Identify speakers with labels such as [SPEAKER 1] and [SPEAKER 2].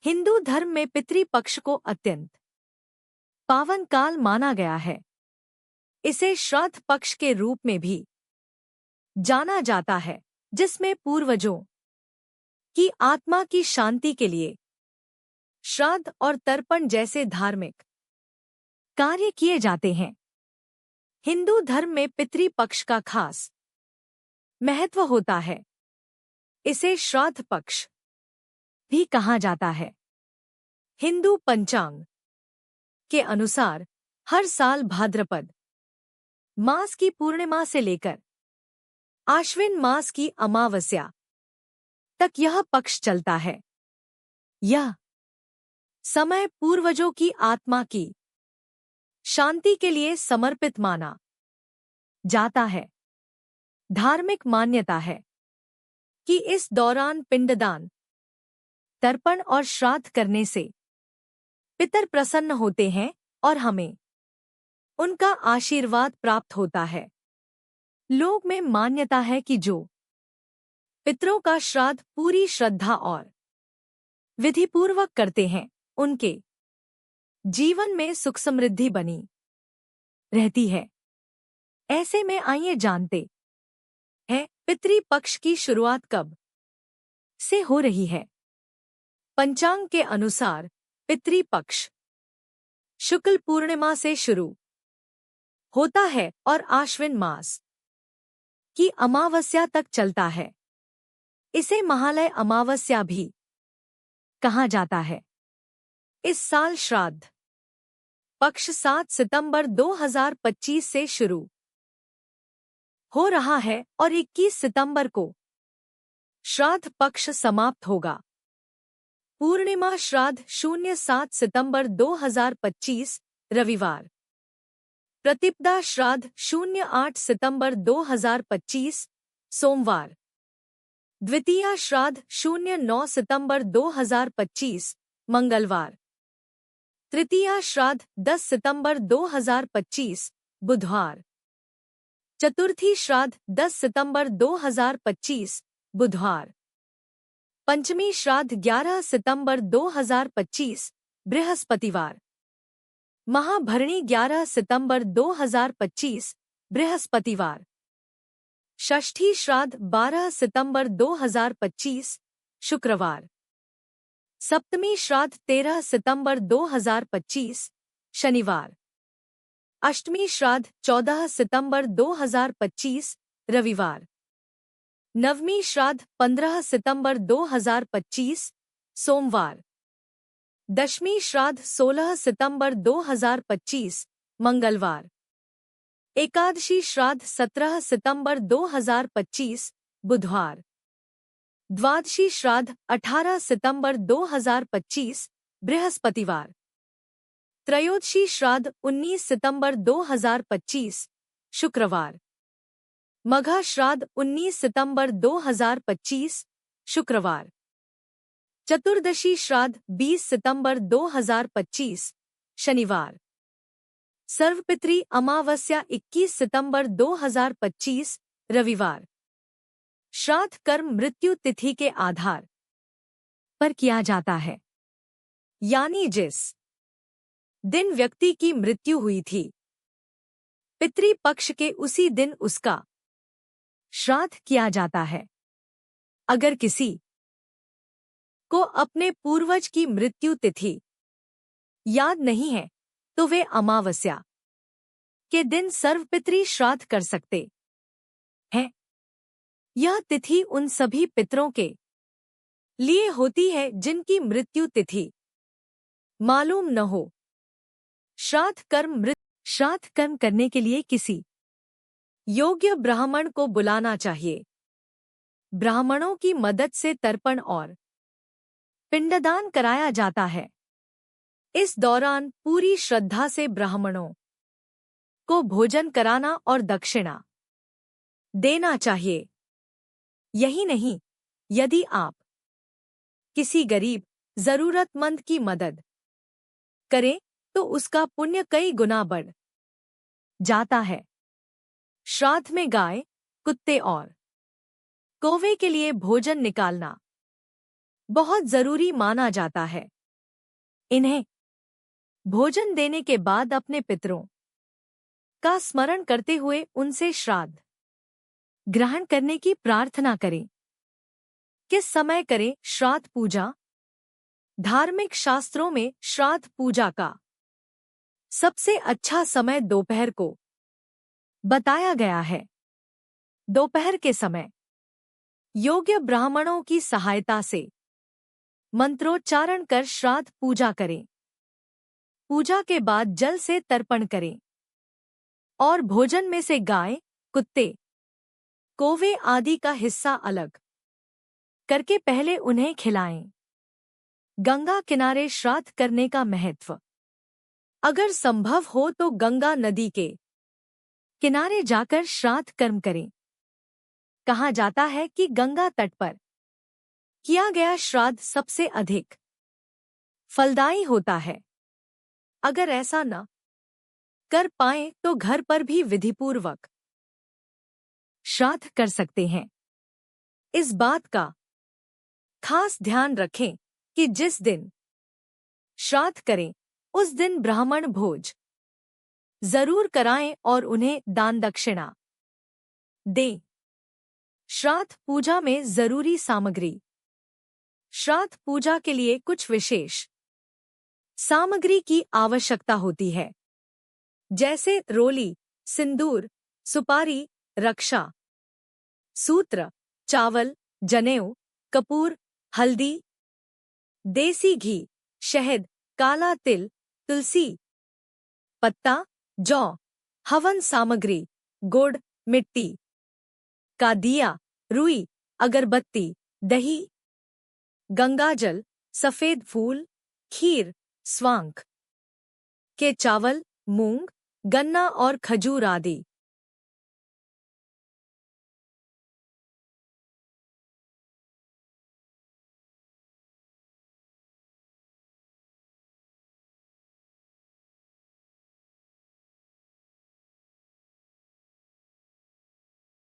[SPEAKER 1] हिंदू धर्म में पितृपक्ष को अत्यंत पावन काल माना गया है। इसे श्राद्ध पक्ष के रूप में भी जाना जाता है, जिसमें पूर्वजों की आत्मा की शांति के लिए श्राद्ध और तर्पण जैसे धार्मिक कार्य किए जाते हैं। हिंदू धर्म में पितृपक्ष का खास महत्व होता है। इसे श्राद्ध पक्ष भी कहा जाता है। हिंदू पंचांग के अनुसार हर साल भाद्रपद मास की पूर्णिमा से लेकर आश्विन मास की अमावस्या तक यह पक्ष चलता है। यह समय पूर्वजों की आत्मा की शांति के लिए समर्पित माना जाता है। धार्मिक मान्यता है कि इस दौरान पिंडदान, तर्पण और श्राद्ध करने से पितर प्रसन्न होते हैं और हमें उनका आशीर्वाद प्राप्त होता है। लोक में मान्यता है कि जो पितरों का श्राद्ध पूरी श्रद्धा और विधिपूर्वक करते हैं, उनके जीवन में सुख समृद्धि बनी रहती है। ऐसे में आइए जानते हैं पितृपक्ष की शुरुआत कब से हो रही है। पंचांग के अनुसार पितृपक्ष शुक्ल पूर्णिमा से शुरू होता है और आश्विन मास की अमावस्या तक चलता है। इसे महालय अमावस्या भी कहा जाता है। इस साल श्राद्ध पक्ष 7 सितंबर 2025 से शुरू हो रहा है और 21 सितंबर को श्राद्ध पक्ष समाप्त होगा। पूर्णिमा श्राद्ध 07 सितंबर 2025 रविवार। प्रतिपदा श्राद्ध 08 सितंबर 2025 सोमवार। द्वितीया श्राद्ध 09 सितंबर 2025 मंगलवार। तृतीया श्राद्ध 10 सितंबर 2025 बुधवार। चतुर्थी श्राद्ध 10 सितंबर 2025 बुधवार। पंचमी श्राद्ध 11 सितंबर 2025 बृहस्पतिवार। महाभरणी 11 सितंबर 2025 बृहस्पतिवार। षष्ठी श्राद्ध 12 सितंबर 2025 शुक्रवार। सप्तमी श्राद्ध 13 सितंबर 2025 शनिवार। अष्टमी श्राद्ध 14 सितंबर 2025 रविवार। नवमी श्राद्ध 15 सितंबर 2025 सोमवार। दशमी श्राद्ध 16 सितंबर 2025 मंगलवार। एकादशी श्राद्ध 17 सितंबर 2025 बुधवार। द्वादशी श्राद्ध 18 सितंबर 2025 बृहस्पतिवार। त्रयोदशी श्राद्ध 19 सितंबर 2025 शुक्रवार। मघा श्राद्ध 19 सितंबर 2025 शुक्रवार। चतुर्दशी श्राद्ध 20 सितंबर 2025 शनिवार। सर्वपितृ अमावस्या 21 सितंबर 2025 रविवार। श्राद्ध कर्म मृत्यु तिथि के आधार पर किया जाता है, यानी जिस दिन व्यक्ति की मृत्यु हुई थी, पितृपक्ष के उसी दिन उसका श्राद्ध किया जाता है। अगर किसी को अपने पूर्वज की मृत्यु तिथि याद नहीं है तो वे अमावस्या के दिन सर्वपितृ श्राद्ध कर सकते हैं। यह तिथि उन सभी पितरों के लिए होती है जिनकी मृत्यु तिथि मालूम न हो। श्राद्ध कर्म करने के लिए किसी योग्य ब्राह्मण को बुलाना चाहिए। ब्राह्मणों की मदद से तर्पण और पिंडदान कराया जाता है। इस दौरान पूरी श्रद्धा से ब्राह्मणों को भोजन कराना और दक्षिणा देना चाहिए। यही नहीं, यदि आप किसी गरीब जरूरतमंद की मदद करें तो उसका पुण्य कई गुना बढ़ जाता है। श्राद्ध में गाय, कुत्ते और कौवे के लिए भोजन निकालना बहुत जरूरी माना जाता है। इन्हें भोजन देने के बाद अपने पितरों का स्मरण करते हुए उनसे श्राद्ध ग्रहण करने की प्रार्थना करें। किस समय करें श्राद्ध पूजा? धार्मिक शास्त्रों में श्राद्ध पूजा का सबसे अच्छा समय दोपहर को बताया गया है। दोपहर के समय योग्य ब्राह्मणों की सहायता से मंत्रोच्चारण कर श्राद्ध पूजा करें। पूजा के बाद जल से तर्पण करें और भोजन में से गाय, कुत्ते, कौवे आदि का हिस्सा अलग करके पहले उन्हें खिलाएं। गंगा किनारे श्राद्ध करने का महत्व। अगर संभव हो तो गंगा नदी के किनारे जाकर श्राद्ध कर्म करें। कहा जाता है कि गंगा तट पर किया गया श्राद्ध सबसे अधिक फलदायी होता है। अगर ऐसा न कर पाएं तो घर पर भी विधिपूर्वक श्राद्ध कर सकते हैं। इस बात का खास ध्यान रखें कि जिस दिन श्राद्ध करें उस दिन ब्राह्मण भोज जरूर कराएं और उन्हें दान दक्षिणा दें। श्राद्ध पूजा में जरूरी सामग्री। श्राद्ध पूजा के लिए कुछ विशेष सामग्री की आवश्यकता होती है, जैसे रोली, सिंदूर, सुपारी, रक्षा सूत्र, चावल, जनेऊ, कपूर, हल्दी, देसी घी, शहद, काला तिल, तुलसी पत्ता, जौ, हवन सामग्री, गुड़, मिट्टी का दिया, रुई, अगरबत्ती, दही, गंगाजल, सफेद फूल, खीर, स्वांग के चावल, मूंग, गन्ना और खजूर आदि।